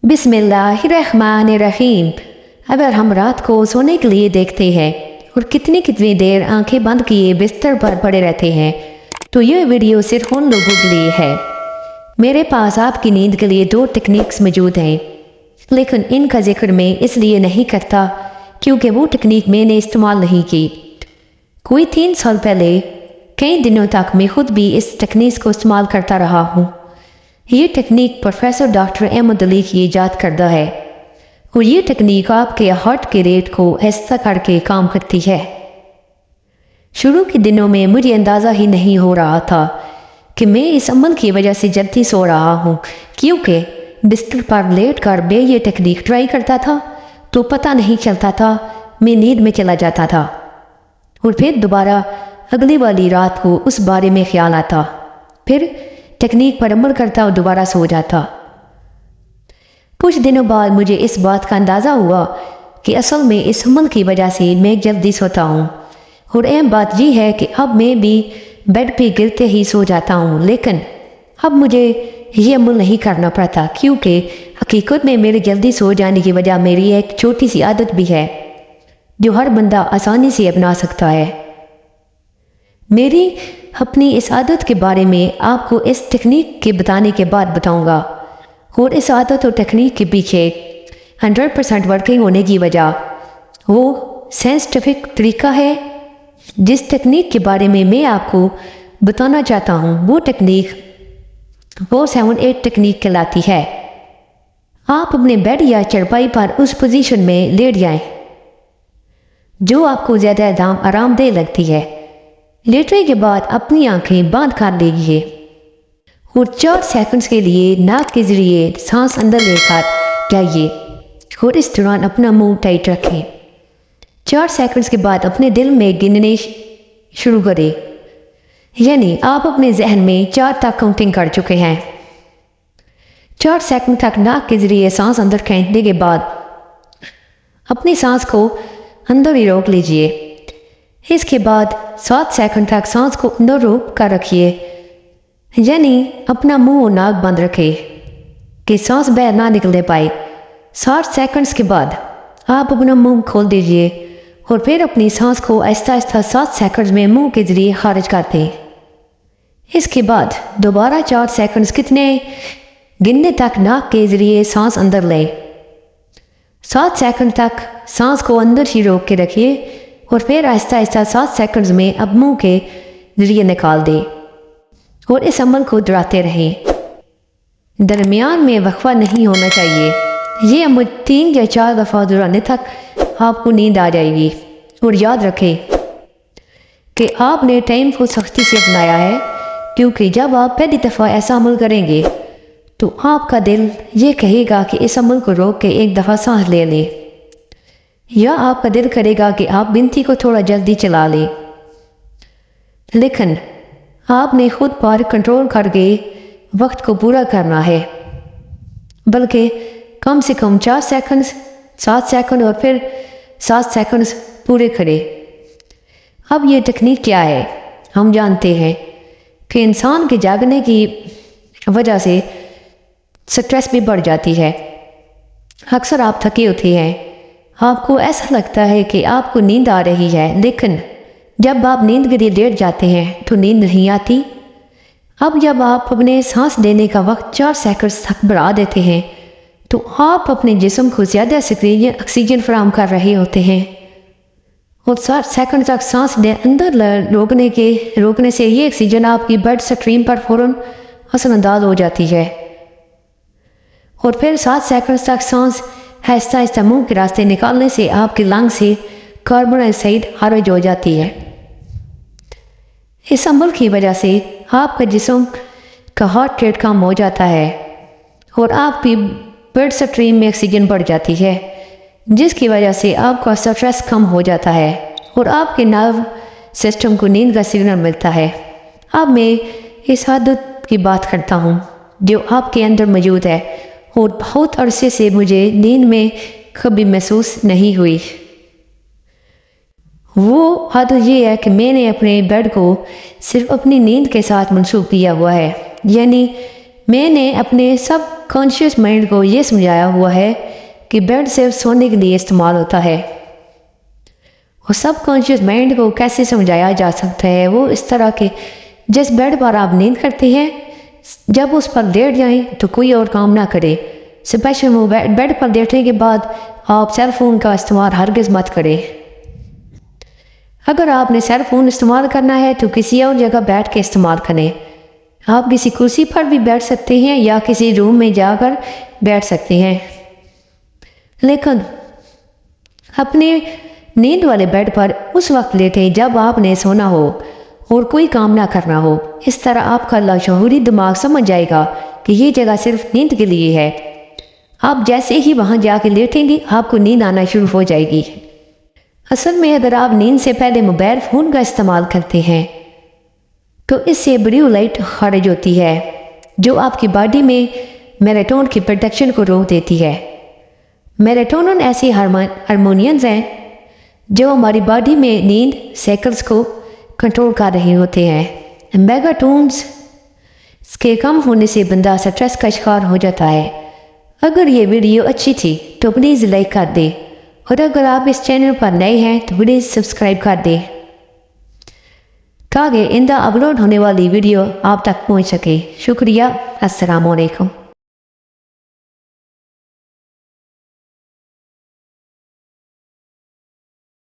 बिस्मिल्लाहिर्रहमानिर्रहीम। अगर हम रात को सोने के लिए देखते हैं और कितनी देर आंखें बंद किए बिस्तर पर पड़े रहते हैं, तो यह वीडियो सिर्फ उन लोगों के लिए है। मेरे पास आपकी नींद के लिए 2 टेक्निक्स मौजूद हैं, लेकिन इनका जिक्र मैं इसलिए नहीं करता क्योंकि वो टेक्निक मैंने इस्तेमाल नहीं की। कोई 3 साल पहले कई दिनों तक मैं खुद भी इस टेक्निक को इस्तेमाल करता रहा हूँ। ये technique professor doctor Ahmad Ali की ईजाद करदा है और ये टेक्निक आपके हार्ट के रेट को ऐसा करके काम करती है। शुरू के दिनों में मुझे अंदाज़ा ही नहीं हो रहा था कि मैं इस अमल की वजह से जल्दी सो रहा हूँ, क्योंकि बिस्तर पर लेट कर मैं ये टेक्निक ट्राई करता था तो पता नहीं चलता था, मैं नींद में चला जाता था और फिर दोबारा अगली वाली रात को उस बारे में ख्याल आता, फिर टेक्निक पर अमल करता और दोबारा सो जाता। कुछ दिनों बाद मुझे इस बात का अंदाज़ा हुआ कि असल में इस अमल की वजह से मैं जल्दी सोता हूँ। और अहम बात यह है कि अब मैं भी बेड पे गिरते ही सो जाता हूँ, लेकिन अब मुझे ये अमल नहीं करना पड़ता क्योंकि हकीकत में मेरे जल्दी सो जाने की वजह मेरी एक छोटी सी आदत भी है जो हर बंदा आसानी से अपना सकता है। मेरी अपनी इस आदत के बारे में आपको इस टेक्निक के बताने के बाद बताऊंगा, और इस आदत और टेक्निक के पीछे 100% वर्किंग होने की वजह वो साइंटिफिक तरीका है। जिस टेक्निक के बारे में मैं आपको बताना चाहता हूँ वो टेक्निक 478 टेक्निक कहलाती है। आप अपने बेड या चारपाई पर उस पोजीशन में लेट जाएं जो आपको ज़्यादा आरामदेह लगती है। लेटने के बाद अपनी आंखें बंद कर लीजिए और 4 सेकंड्स के लिए नाक के जरिए सांस अंदर लेकर जाइए और इस दौरान अपना मुंह टाइट रखें। 4 सेकंड्स के बाद अपने दिल में गिनने शुरू करें, यानी आप अपने जहन में 4 तक काउंटिंग कर चुके हैं। 4 सेकंड तक नाक के जरिए सांस अंदर खींचने के बाद अपनी सांस को अंदर ही रोक लीजिए। इसके बाद 7 सेकंड तक सांस को अंदर रोक कर रखिए, यानी अपना मुंह और नाक बंद रखें कि सांस बाहर ना निकलने पाए। 60 सेकंड्स के बाद आप अपना मुंह खोल दीजिए और फिर अपनी सांस को आहिस्ता आहिस्ता 7 सेकंड्स में मुंह के जरिए खारिज कर दें। इसके बाद दोबारा 4 सेकंड्स कितने गिनने तक नाक के जरिए सांस अंदर लें। 7 सेकंड तक सांस को अंदर ही रोक के रखिए और फिर आहिस्ता आहिस्ता 7 सेकंड्स में अब मुंह के जरिए निकाल दें और इस अमल को दोहराते रहें। दरमियान में वक्फा नहीं होना चाहिए। ये अमल 3 या 4 दफ़ा दोहराने तक आपको नींद आ जाएगी। और याद रखें कि आपने टाइम को सख्ती से अपनाया है, क्योंकि जब आप पहली दफ़ा ऐसा अमल करेंगे तो आपका दिल ये कहेगा कि इस अमल को रोक के एक दफ़ा सांस ले लें, या आपका दिल करेगा कि आप गिनती को थोड़ा जल्दी चला लें। लेकिन आपने खुद पर कंट्रोल करके वक्त को पूरा करना है, बल्कि कम से कम 4 सेकंड्स, 7 सेकंड और फिर 7 सेकंड्स पूरे करें। अब ये टेक्निक क्या है? हम जानते हैं कि इंसान के जागने की वजह से स्ट्रेस भी बढ़ जाती है। अक्सर आप थके होते हैं, आपको ऐसा लगता है कि आपको नींद आ रही है, लेकिन जब आप नींद के लिए लेट जाते हैं तो नींद नहीं आती। अब जब आप अपने सांस लेने का वक्त 4 सेकंड तक बढ़ा देते हैं तो आप अपने जिस्म को ज़्यादा ऑक्सीजन फराहम कर रहे होते हैं और 7 सेकंड तक सांस अंदर रोकने से ये ऑक्सीजन आपकी ब्लड स्ट्रीम पर फ़ौरन असरअंदाज हो जाती है और फिर 7 सेकंड तक सांस आहिस्ता आहिस्ता मुंह के रास्ते निकालने से आपके लंग से कार्बन डाइऑक्साइड खारिज हो जाती है। इस अमल की वजह से आपका जिस्म का हार्ट रेट कम हो जाता है और आपकी ब्लड स्ट्रीम में ऑक्सीजन बढ़ जाती है, जिसकी वजह से आपका स्ट्रेस कम हो जाता है और आपके नर्व सिस्टम को नींद का सिग्नल मिलता है। अब मैं इस आदत की बात करता हूँ जो आपके अंदर मौजूद है और बहुत अरसे से मुझे नींद में कभी महसूस नहीं हुई। वो आदत ये है कि मैंने अपने बेड को सिर्फ अपनी नींद के साथ मंसूब किया हुआ है, यानी میں نے اپنے سب کانشیس مائنڈ کو یہ سمجھایا ہوا ہے کہ بیڈ صرف سونے کے لیے استعمال ہوتا ہے. اور سب کانشیس مائنڈ کو کیسے سمجھایا جا سکتا ہے؟ وہ اس طرح کہ جس بیڈ پر آپ نیند کرتے ہیں جب اس پر لیٹ جائیں تو کوئی اور کام نہ کرے. اسپیشل وہ بیڈ پر لیٹنے کے بعد آپ سیل فون کا استعمال ہرگز مت کریں. اگر آپ نے سیل فون استعمال کرنا ہے تو کسی اور جگہ بیٹھ کے استعمال کریں. آپ کسی کرسی پر بھی بیٹھ سکتے ہیں یا کسی روم میں جا کر بیٹھ سکتے ہیں، لیکن اپنے نیند والے بیڈ پر اس وقت لیٹیں جب آپ نے سونا ہو اور کوئی کام نہ کرنا ہو. اس طرح آپ کا لاشعوری دماغ سمجھ جائے گا کہ یہ جگہ صرف نیند کے لیے ہے. آپ جیسے ہی وہاں جا کے لیٹیں گے آپ کو نیند آنا شروع ہو جائے گی. اصل میں اگر آپ نیند سے پہلے موبائل فون کا استعمال کرتے ہیں تو اس سے بلیو لائٹ خارج ہوتی ہے جو آپ کی باڈی میں میلاٹونن کی پروڈکشن کو روک دیتی ہے. میلاٹونن ایسے ہارمونینز ہیں جو ہماری باڈی میں نیند سائیکلز کو کنٹرول کر رہے ہوتے ہیں. میگاٹونز کے کم ہونے سے بندہ سٹریس کا شکار ہو جاتا ہے. اگر یہ ویڈیو اچھی تھی تو پلیز لائک کر دیں، اور اگر آپ اس چینل پر نئے ہیں تو پلیز سبسکرائب کر دیں تاکہ آئندہ اپلوڈ ہونے والی ویڈیو آپ تک پہنچ سکے. شکریہ. السلام علیکم.